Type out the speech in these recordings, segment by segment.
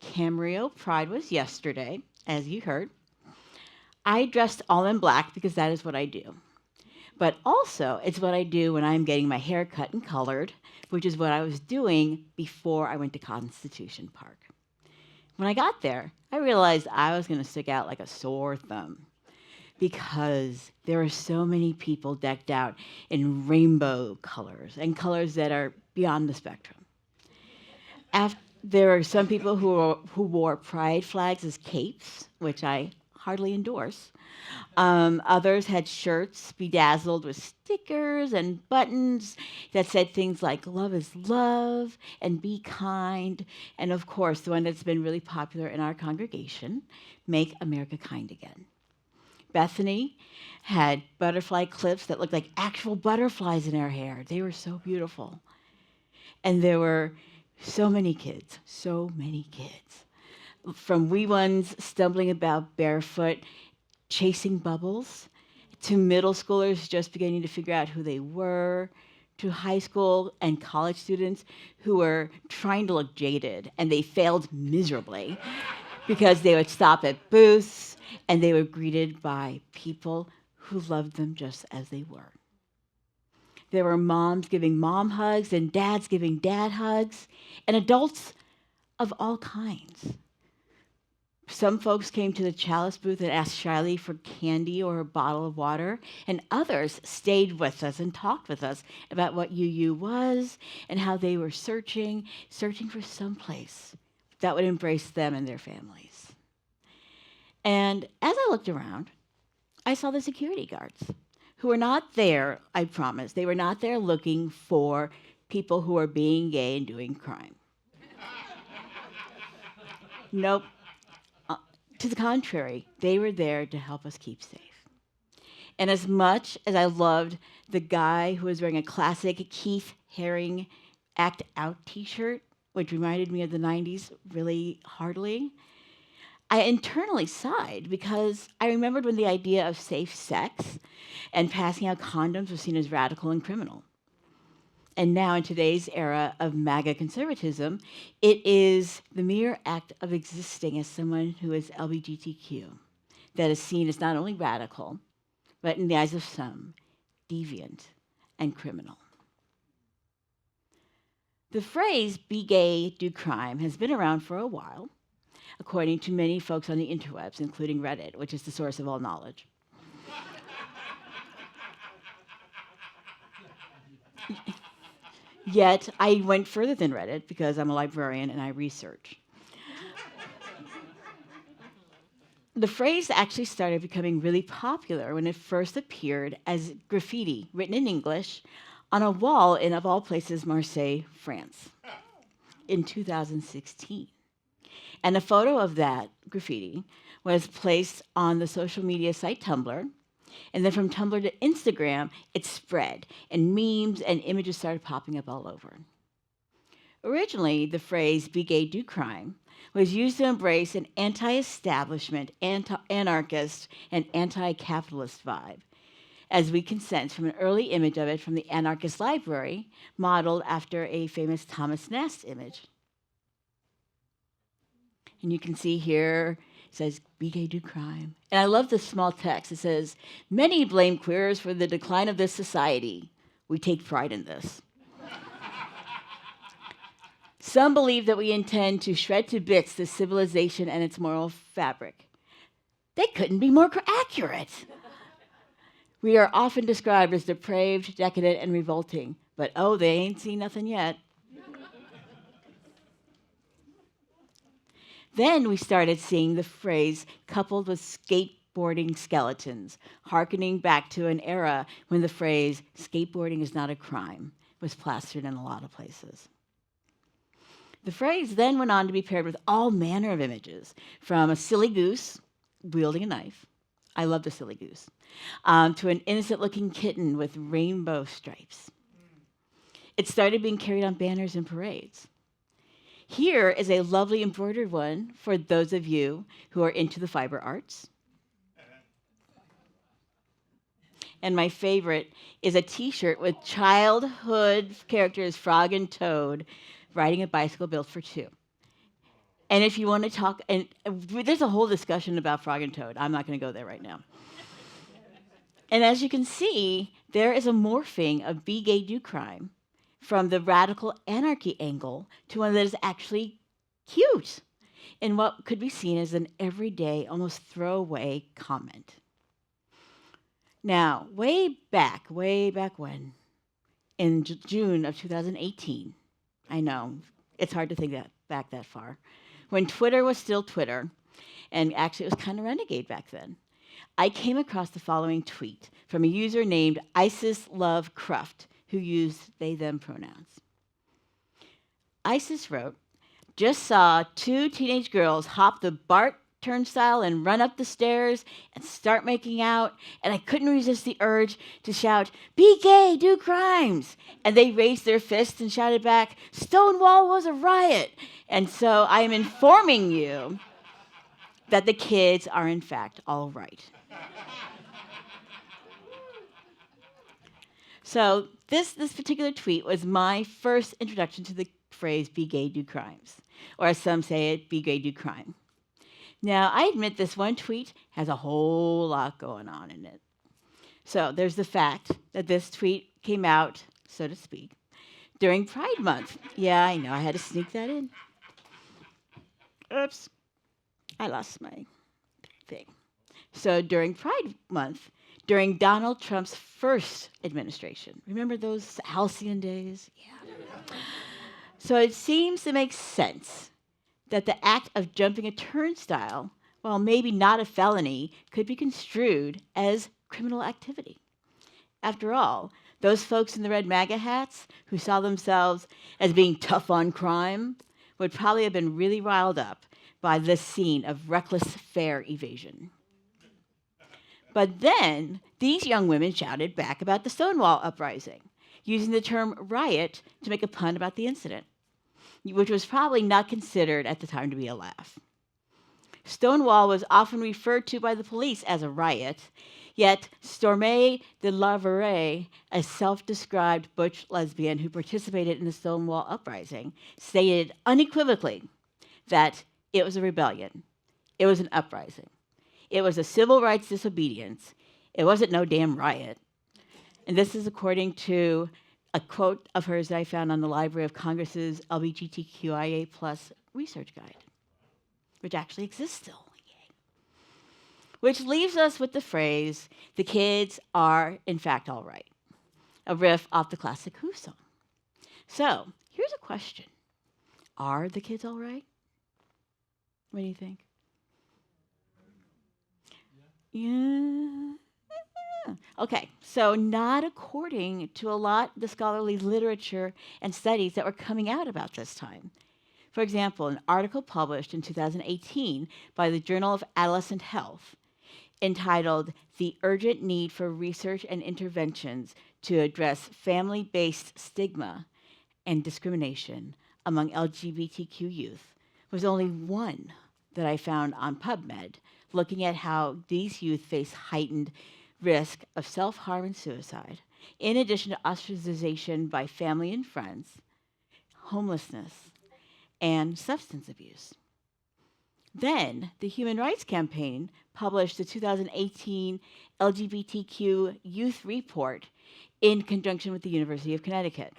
Camarillo Pride was yesterday, as you heard. I dressed all in black because that is what I do. But also, it's what I do when I'm getting my hair cut and colored, which is what I was doing before I went to Constitution Park. When I got there, I realized I was going to stick out like a sore thumb because there are so many people decked out in rainbow colors and colors that are beyond the spectrum. There are some people who wore pride flags as capes, which I hardly endorse. Others had shirts bedazzled with stickers and buttons that said things like love is love and be kind. And of course, the one that's been really popular in our congregation, make America kind again. Bethany had butterfly clips that looked like actual butterflies in her hair. They were so beautiful. And there were so many kids. From wee ones stumbling about barefoot, chasing bubbles, to middle schoolers just beginning to figure out who they were, to high school and college students who were trying to look jaded and they failed miserably because they would stop at booths and they were greeted by people who loved them just as they were. There were moms giving mom hugs and dads giving dad hugs, and adults of all kinds. Some folks came to the chalice booth and asked shyly for candy or a bottle of water, and others stayed with us and talked with us about what UU was and how they were searching for some place that would embrace them and their families. And as I looked around, I saw the security guards who were not there, I promise. They were not there looking for people who are being gay and doing crime. Nope. To the contrary, they were there to help us keep safe. And as much as I loved the guy who was wearing a classic Keith Haring Act Out t-shirt, which reminded me of the 90s really heartily, I internally sighed because I remembered when the idea of safe sex and passing out condoms was seen as radical and criminal. And now, in today's era of MAGA conservatism, it is the mere act of existing as someone who is LGBTQ that is seen as not only radical, but in the eyes of some, deviant and criminal. The phrase, be gay, do crime, has been around for a while, according to many folks on the interwebs, including Reddit, which is the source of all knowledge. Yet, I went further than Reddit because I'm a librarian and I research. The phrase actually started becoming really popular when it first appeared as graffiti, written in English, on a wall in, of all places, Marseilles, France, in 2016. And a photo of that graffiti was placed on the social media site Tumblr. And then from Tumblr to Instagram, it spread, and memes and images started popping up all over. Originally, the phrase, be gay, do crime, was used to embrace an anti-establishment, anarchist, and anti-capitalist vibe, as we can sense from an early image of it from the Anarchist Library, modeled after a famous Thomas Nast image. And you can see here, it says, be gay, do crime. And I love the small text. It says, many blame queers for the decline of this society. We take pride in this. Some believe that we intend to shred to bits this civilization and its moral fabric. They couldn't be more accurate. We are often described as depraved, decadent, and revolting, but oh, they ain't seen nothing yet. Then we started seeing the phrase coupled with skateboarding skeletons, hearkening back to an era when the phrase skateboarding is not a crime was plastered in a lot of places. The phrase then went on to be paired with all manner of images, from a silly goose wielding a knife, I love the silly goose, to an innocent-looking kitten with rainbow stripes. It started being carried on banners and parades. Here is a lovely embroidered one for those of you who are into the fiber arts. And my favorite is a t-shirt with childhood characters Frog and Toad riding a bicycle built for two. And if you want to talk, and there's a whole discussion about Frog and Toad. I'm not going to go there right now. And as you can see, there is a morphing of Be Gay, Do Crime from the radical anarchy angle to one that is actually cute in what could be seen as an everyday, almost throwaway comment. Now, way back when, in June of 2018, I know, it's hard to think that back that far, when Twitter was still Twitter, and actually it was kind of renegade back then, I came across the following tweet from a user named Isis Love Cruft, who used they, them pronouns. Isis wrote, just saw two teenage girls hop the BART turnstile and run up the stairs and start making out, and I couldn't resist the urge to shout, be gay, do crimes. And they raised their fists and shouted back, Stonewall was a riot. And so I am informing you that the kids are in fact all right. So this particular tweet was my first introduction to the phrase be gay, do crimes, or as some say it, be gay, do crime. Now, I admit this one tweet has a whole lot going on in it. So there's the fact that this tweet came out, so to speak, during Pride Month. Yeah, I know, I had to sneak that in. Oops, I lost my thing. So during Pride Month, during Donald Trump's first administration, remember those halcyon days? Yeah. So it seems to make sense that the act of jumping a turnstile, while maybe not a felony, could be construed as criminal activity. After all, those folks in the red MAGA hats who saw themselves as being tough on crime would probably have been really riled up by this scene of reckless fare evasion. But then these young women shouted back about the Stonewall uprising, using the term riot to make a pun about the incident, which was probably not considered at the time to be a laugh. Stonewall was often referred to by the police as a riot, yet Stormé de Larverie, a self-described butch lesbian who participated in the Stonewall uprising, stated unequivocally that it was a rebellion, it was an uprising, it was a civil rights disobedience, it wasn't no damn riot. And this is according to a quote of hers that I found on the Library of Congress's LGBTQIA+ research guide, which actually exists still. Yay. Which leaves us with the phrase, the kids are in fact all right, a riff off the classic Who song. So here's a question. Are the kids all right? What do you think? Yeah. Okay, so not according to a lot of the scholarly literature and studies that were coming out about this time. For example, an article published in 2018 by the Journal of Adolescent Health entitled The Urgent Need for Research and Interventions to Address Family-Based Stigma and Discrimination Among LGBTQ Youth was only one that I found on PubMed, looking at how these youth face heightened risk of self-harm and suicide, in addition to ostracization by family and friends, homelessness, and substance abuse. Then, the Human Rights Campaign published the 2018 LGBTQ Youth Report in conjunction with the University of Connecticut.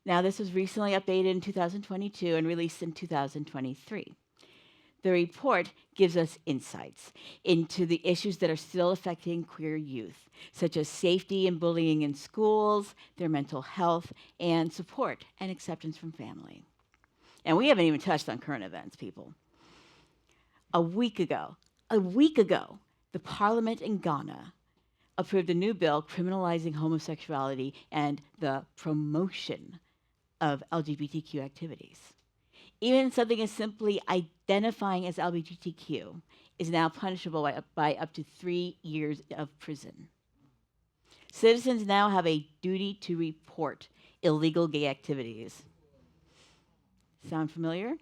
Now, this was recently updated in 2022 and released in 2023. The report gives us insights into the issues that are still affecting queer youth, such as safety and bullying in schools, their mental health, and support and acceptance from family. And we haven't even touched on current events, people. A week ago, the parliament in Ghana approved a new bill criminalizing homosexuality and the promotion of LGBTQ activities. Even something as simply identifying as LGBTQ is now punishable by up to 3 years of prison. Citizens now have a duty to report illegal gay activities. Sound familiar?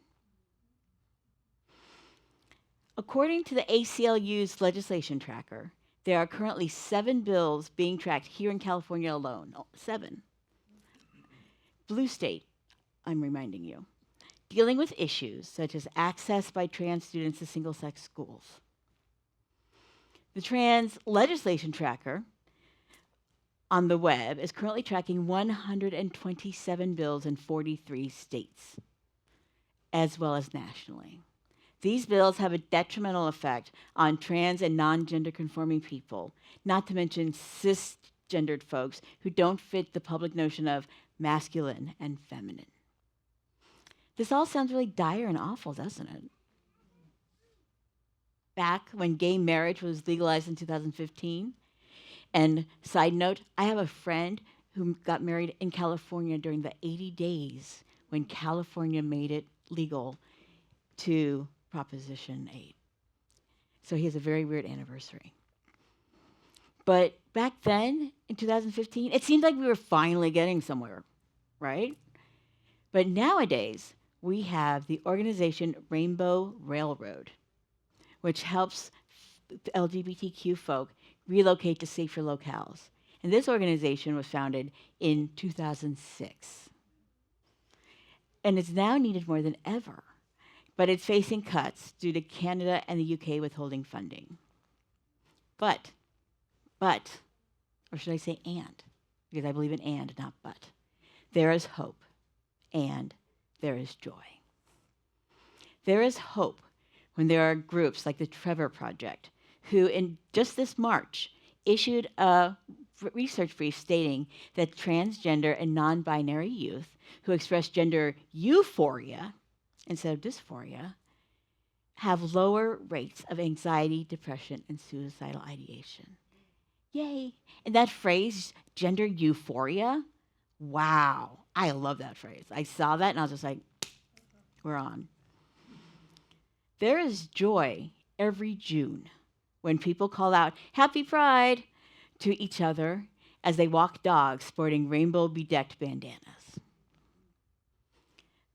According to the ACLU's legislation tracker, there are currently 7 bills being tracked here in California alone. 7. Blue state, I'm reminding you. dealing with issues such as access by trans students to single-sex schools. The Trans Legislation Tracker on the web is currently tracking 127 bills in 43 states, as well as nationally. These bills have a detrimental effect on trans and non-gender conforming people, not to mention cisgendered folks who don't fit the public notion of masculine and feminine. This all sounds really dire and awful, doesn't it? Back when gay marriage was legalized in 2015, and side note, I have a friend who got married in California during the 80 days when California made it legal to Proposition 8. So he has a very weird anniversary. But back then, in 2015, it seemed like we were finally getting somewhere, right? But nowadays, we have the organization Rainbow Railroad, which helps LGBTQ folk relocate to safer locales. And this organization was founded in 2006. And it's now needed more than ever, but it's facing cuts due to Canada and the UK withholding funding. But, or should I say and, because I believe in and, not but, there is hope and there is joy. There is hope when there are groups like the Trevor Project, who in just this March issued a research brief stating that transgender and non-binary youth who express gender euphoria instead of dysphoria have lower rates of anxiety, depression, and suicidal ideation. Yay. And that phrase, gender euphoria, wow, I love that phrase. I saw that and I was just like, we're on. There is joy every June when people call out Happy Pride to each other as they walk dogs sporting rainbow bedecked bandanas.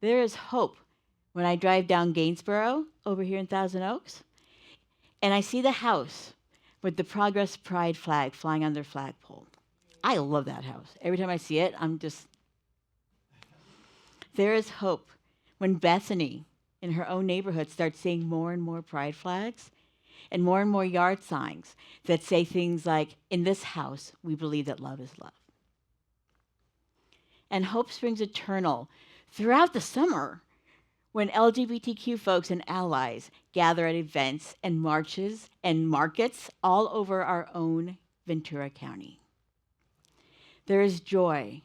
There is hope when I drive down Gainsborough over here in Thousand Oaks and I see the house with the Progress Pride flag flying on their flagpole. I love that house. Every time I see it, There is hope when Bethany in her own neighborhood starts seeing more and more pride flags and more yard signs that say things like, in this house, we believe that love is love. And hope springs eternal throughout the summer when LGBTQ folks and allies gather at events and marches and markets all over our own Ventura County. There is joy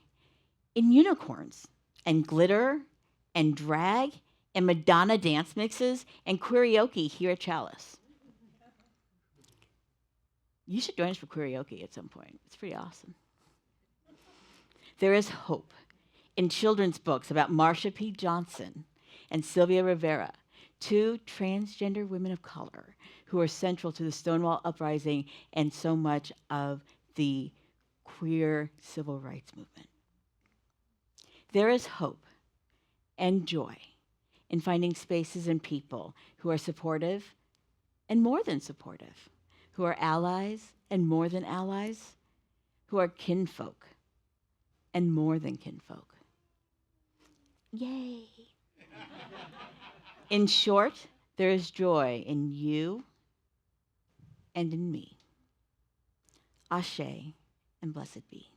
in unicorns and glitter and drag and Madonna dance mixes and karaoke here at Chalice. You should join us for karaoke at some point. It's pretty awesome. There is hope in children's books about Marsha P. Johnson and Sylvia Rivera, two transgender women of color who are central to the Stonewall Uprising and so much of the queer civil rights movement. There is hope and joy in finding spaces and people who are supportive and more than supportive, who are allies and more than allies, who are kinfolk and more than kinfolk. Yay! In short, there is joy in you and in me. Ashe and blessed be.